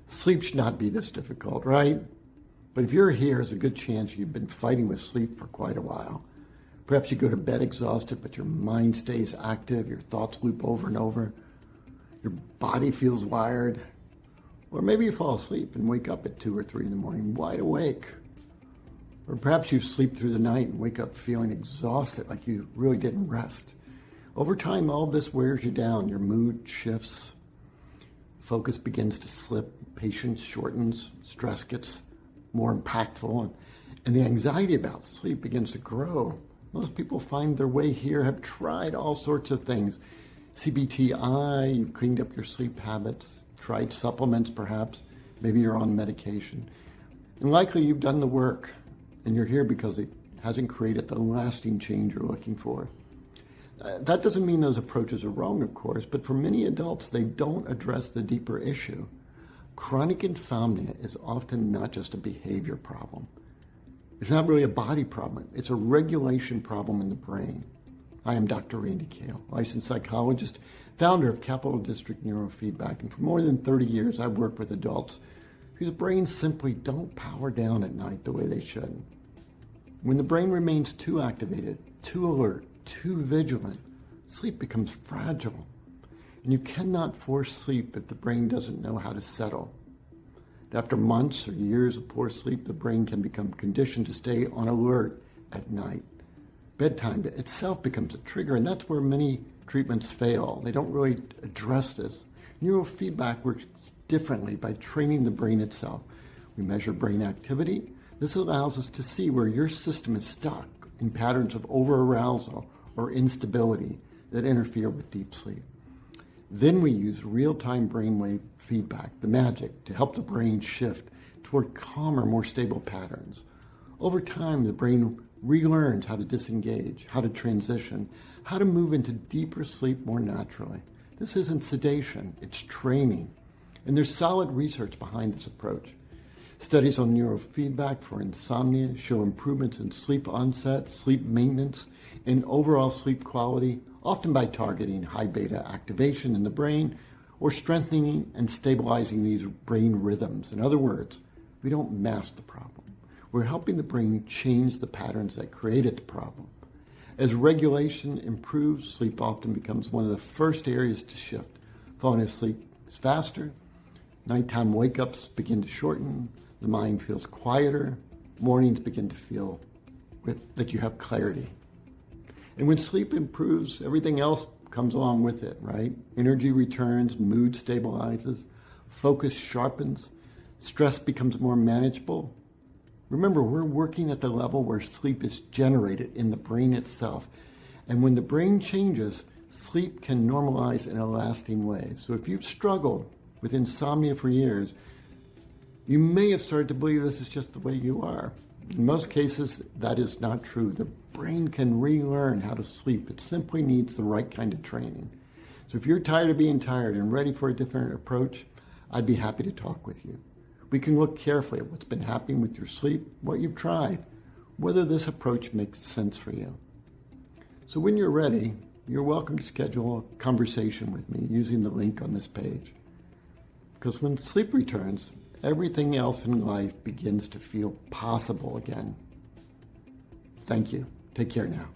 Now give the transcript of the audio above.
Sleep should not be this difficult, right? But if you're here, there's a good chance you've been fighting with sleep for quite a while. Perhaps you go to bed exhausted, but your mind stays active, your thoughts loop over and over, your body feels wired. Or maybe you fall asleep and wake up at 2 or 3 in the morning, wide awake. Or perhaps you sleep through the night and wake up feeling exhausted, like you really didn't rest. Over time, all this wears you down. Your mood shifts, focus begins to slip, patience shortens, stress gets more impactful, and the anxiety about sleep begins to grow. Most people find their way here, have tried all sorts of things. CBTI, you've cleaned up your sleep habits, tried supplements perhaps, maybe you're on medication. And likely you've done the work, and you're here because it hasn't created the lasting change you're looking for. That doesn't mean those approaches are wrong, of course, but for many adults, they don't address the deeper issue. Chronic insomnia is often not just a behavior problem. It's not really a body problem. It's a regulation problem in the brain. I am Dr. Randy Cale, licensed psychologist, founder of Capital District Neurofeedback, and for more than 30 years, I've worked with adults whose brains simply don't power down at night the way they should. When the brain remains too activated, too alert, too vigilant, sleep becomes fragile. And you cannot force sleep if the brain doesn't know how to settle. After months or years of poor sleep, the brain can become conditioned to stay on alert at night. Bedtime itself becomes a trigger, and that's where many treatments fail. They don't really address this. Neurofeedback works differently by training the brain itself. We measure brain activity. This allows us to see where your system is stuck in patterns of over-arousal or instability that interfere with deep sleep. Then we use real-time brainwave feedback, the magic, to help the brain shift toward calmer, more stable patterns. Over time, the brain relearns how to disengage, how to transition, how to move into deeper sleep more naturally. This isn't sedation, it's training. And there's solid research behind this approach. Studies on neurofeedback for insomnia show improvements in sleep onset, sleep maintenance, and overall sleep quality, often by targeting high beta activation in the brain or strengthening and stabilizing these brain rhythms. In other words, we don't mask the problem. We're helping the brain change the patterns that created the problem. As regulation improves, sleep often becomes one of the first areas to shift. Falling asleep is faster, nighttime wake-ups begin to shorten, the mind feels quieter, mornings begin to feel that you have clarity. And when sleep improves, everything else comes along with it, right? Energy returns, mood stabilizes, focus sharpens, stress becomes more manageable. Remember, we're working at the level where sleep is generated in the brain itself. And when the brain changes, sleep can normalize in a lasting way. So if you've struggled with insomnia for years, you may have started to believe this is just the way you are. In most cases, that is not true. The brain can relearn how to sleep. It simply needs the right kind of training. So if you're tired of being tired and ready for a different approach, I'd be happy to talk with you. We can look carefully at what's been happening with your sleep, what you've tried, whether this approach makes sense for you. So when you're ready, you're welcome to schedule a conversation with me using the link on this page. Because when sleep returns, everything else in life begins to feel possible again. Thank you. Take care now.